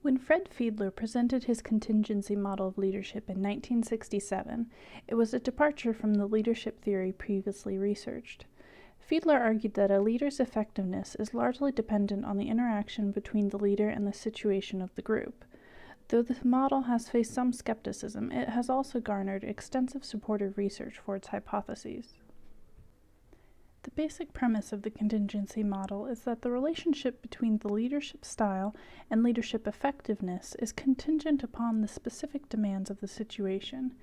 When Fred Fiedler presented his contingency model of leadership in 1967, it was a departure from the leadership theory previously researched. Fiedler argued that a leader's effectiveness is largely dependent on the interaction between the leader and the situation of the group. Though the model has faced some skepticism, it has also garnered extensive supportive research for its hypotheses. The basic premise of the contingency model is that the relationship between the leadership style and leadership effectiveness is contingent upon the specific demands of the situation.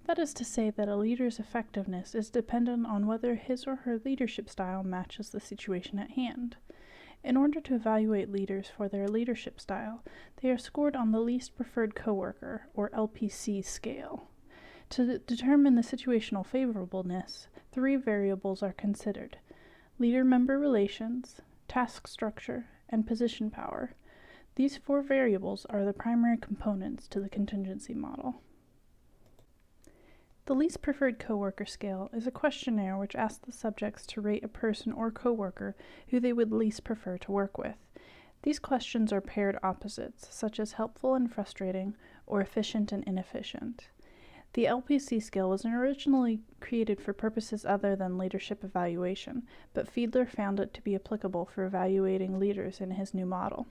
That is to say that a leader's effectiveness is dependent on whether his or her leadership style matches the situation at hand. In order to evaluate leaders for their leadership style, they are scored on the least preferred coworker, or LPC scale. To determine the situational favorableness, 3 variables are considered: leader-member relations, task structure, and position power. These 4 variables are the primary components to the contingency model. The least preferred coworker scale is a questionnaire which asks the subjects to rate a person or coworker who they would least prefer to work with. These questions are paired opposites, such as helpful and frustrating, or efficient and inefficient. The LPC scale was originally created for purposes other than leadership evaluation, but Fiedler found it to be applicable for evaluating leaders in his new model.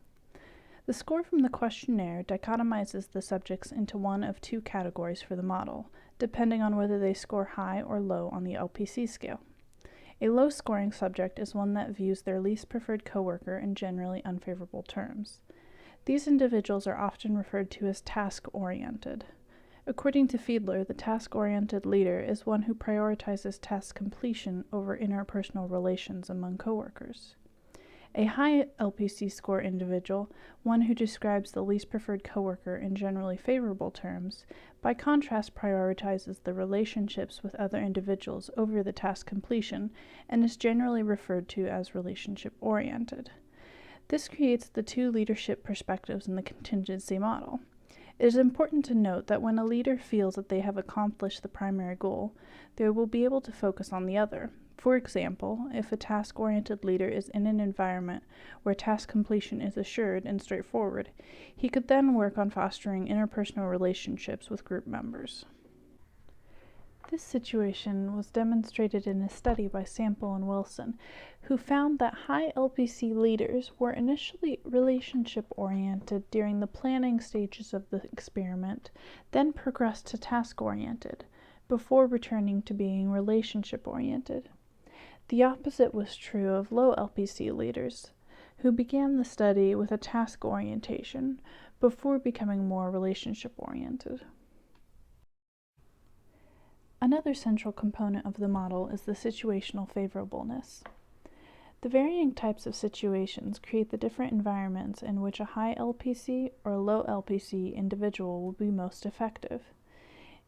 The score from the questionnaire dichotomizes the subjects into one of 2 categories for the model, depending on whether they score high or low on the LPC scale. A low-scoring subject is one that views their least preferred coworker in generally unfavorable terms. These individuals are often referred to as task-oriented. According to Fiedler, the task-oriented leader is one who prioritizes task completion over interpersonal relations among coworkers. A high LPC score individual, one who describes the least preferred coworker in generally favorable terms, by contrast prioritizes the relationships with other individuals over the task completion and is generally referred to as relationship-oriented. This creates the 2 leadership perspectives in the contingency model. It is important to note that when a leader feels that they have accomplished the primary goal, they will be able to focus on the other. For example, if a task-oriented leader is in an environment where task completion is assured and straightforward, he could then work on fostering interpersonal relationships with group members. This situation was demonstrated in a study by Sample and Wilson, who found that high LPC leaders were initially relationship-oriented during the planning stages of the experiment, then progressed to task-oriented, before returning to being relationship-oriented. The opposite was true of low LPC leaders, who began the study with a task orientation, before becoming more relationship-oriented. Another central component of the model is the situational favorableness. The varying types of situations create the different environments in which a high LPC or a low LPC individual will be most effective.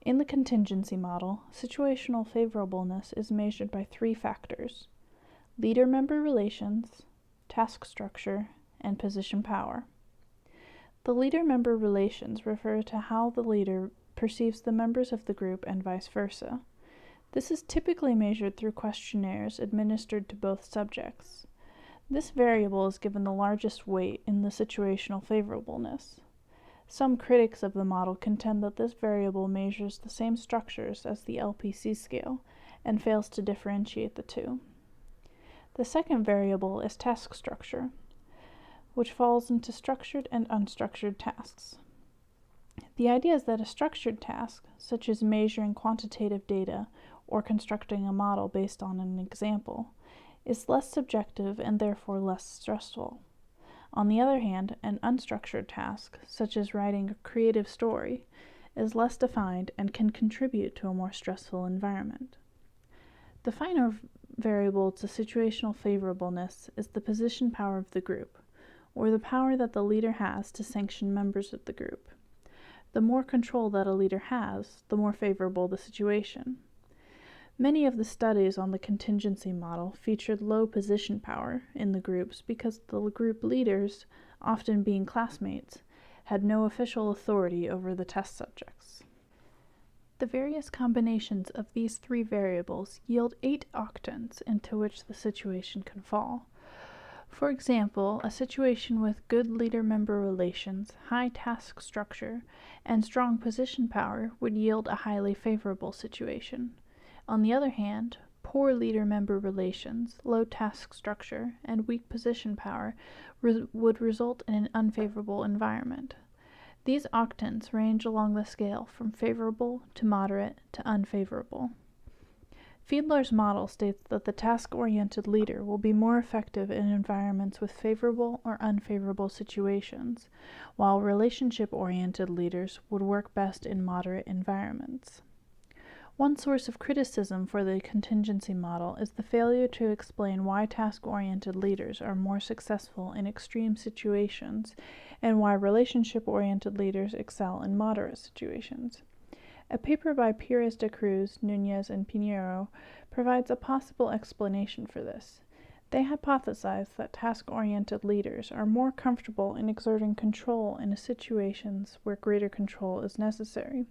In the contingency model, situational favorableness is measured by 3 factors: leader-member relations, task structure, and position power. The leader-member relations refer to how the leader perceives the members of the group and vice versa. This is typically measured through questionnaires administered to both subjects. This variable is given the largest weight in the situational favorableness. Some critics of the model contend that this variable measures the same structures as the LPC scale and fails to differentiate the 2. The second variable is task structure, which falls into structured and unstructured tasks. The idea is that a structured task, such as measuring quantitative data or constructing a model based on an example, is less subjective and therefore less stressful. On the other hand, an unstructured task, such as writing a creative story, is less defined and can contribute to a more stressful environment. The final variable to situational favorableness is the position power of the group, or the power that the leader has to sanction members of the group. The more control that a leader has, the more favorable the situation. Many of the studies on the contingency model featured low position power in the groups because the group leaders, often being classmates, had no official authority over the test subjects. The various combinations of these 3 variables yield 8 octants into which the situation can fall. For example, a situation with good leader-member relations, high task structure, and strong position power would yield a highly favorable situation. On the other hand, poor leader-member relations, low task structure, and weak position power would result in an unfavorable environment. These octants range along the scale from favorable to moderate to unfavorable. Fiedler's model states that the task-oriented leader will be more effective in environments with favorable or unfavorable situations, while relationship-oriented leaders would work best in moderate environments. One source of criticism for the contingency model is the failure to explain why task-oriented leaders are more successful in extreme situations and why relationship-oriented leaders excel in moderate situations. A paper by Pires de Cruz, Núñez, and Pinheiro provides a possible explanation for this. They hypothesize that task-oriented leaders are more comfortable in exerting control in situations where greater control is necessary,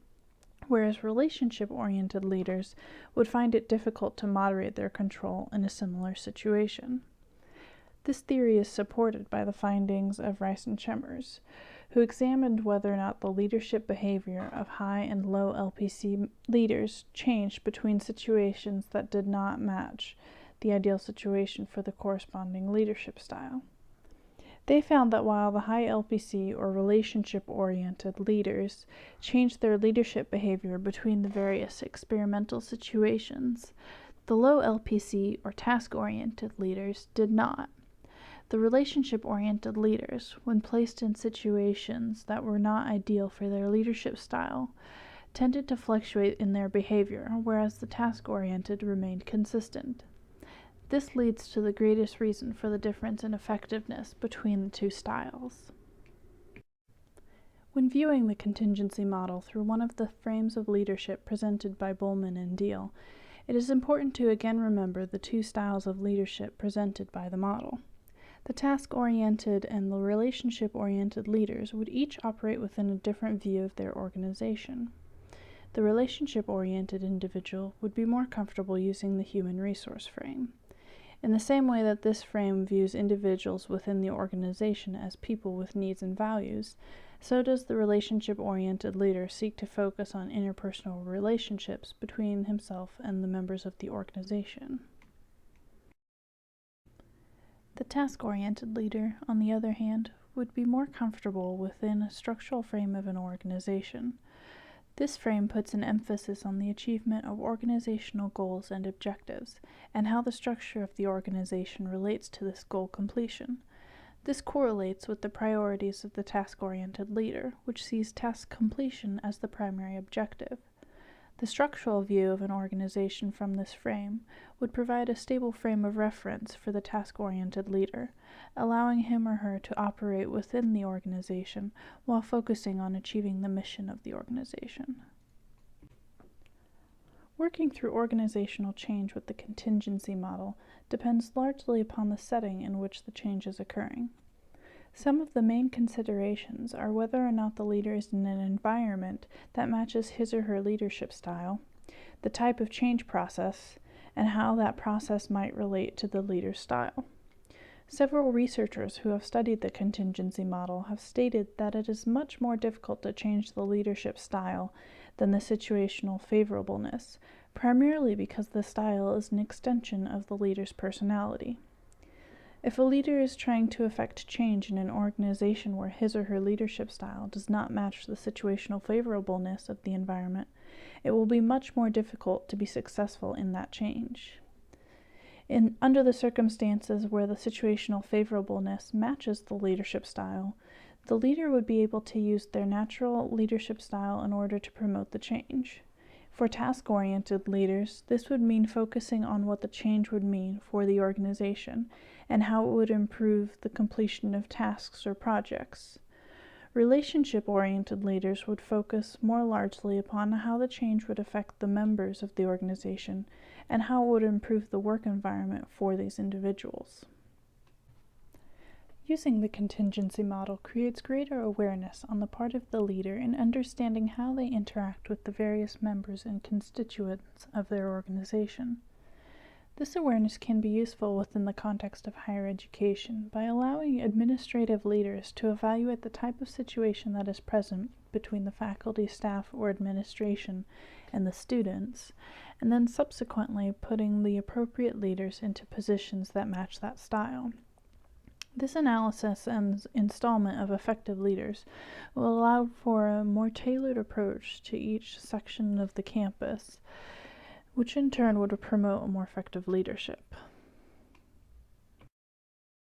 whereas relationship-oriented leaders would find it difficult to moderate their control in a similar situation. This theory is supported by the findings of Rice and Chemers, who examined whether or not the leadership behavior of high and low LPC leaders changed between situations that did not match the ideal situation for the corresponding leadership style. They found that while the high LPC or relationship-oriented leaders changed their leadership behavior between the various experimental situations, the low LPC or task-oriented leaders did not. The relationship-oriented leaders, when placed in situations that were not ideal for their leadership style, tended to fluctuate in their behavior, whereas the task-oriented remained consistent. This leads to the greatest reason for the difference in effectiveness between the two styles. When viewing the contingency model through one of the frames of leadership presented by Bullman and Deal, it is important to again remember the two styles of leadership presented by the model. The task-oriented and the relationship-oriented leaders would each operate within a different view of their organization. The relationship-oriented individual would be more comfortable using the human resource frame. In the same way that this frame views individuals within the organization as people with needs and values, so does the relationship-oriented leader seek to focus on interpersonal relationships between himself and the members of the organization. The task-oriented leader, on the other hand, would be more comfortable within a structural frame of an organization. This frame puts an emphasis on the achievement of organizational goals and objectives, and how the structure of the organization relates to this goal completion. This correlates with the priorities of the task-oriented leader, which sees task completion as the primary objective. The structural view of an organization from this frame would provide a stable frame of reference for the task-oriented leader, allowing him or her to operate within the organization while focusing on achieving the mission of the organization. Working through organizational change with the contingency model depends largely upon the setting in which the change is occurring. Some of the main considerations are whether or not the leader is in an environment that matches his or her leadership style, the type of change process, and how that process might relate to the leader's style. Several researchers who have studied the contingency model have stated that it is much more difficult to change the leadership style than the situational favorableness, primarily because the style is an extension of the leader's personality. If a leader is trying to effect change in an organization where his or her leadership style does not match the situational favorableness of the environment, it will be much more difficult to be successful in that change. Under the circumstances where the situational favorableness matches the leadership style, the leader would be able to use their natural leadership style in order to promote the change. For task-oriented leaders, this would mean focusing on what the change would mean for the organization and how it would improve the completion of tasks or projects. Relationship-oriented leaders would focus more largely upon how the change would affect the members of the organization and how it would improve the work environment for these individuals. Using the contingency model creates greater awareness on the part of the leader in understanding how they interact with the various members and constituents of their organization. This awareness can be useful within the context of higher education by allowing administrative leaders to evaluate the type of situation that is present between the faculty, staff, or administration and the students, and then subsequently putting the appropriate leaders into positions that match that style. This analysis and installment of effective leaders will allow for a more tailored approach to each section of the campus, which in turn would promote a more effective leadership.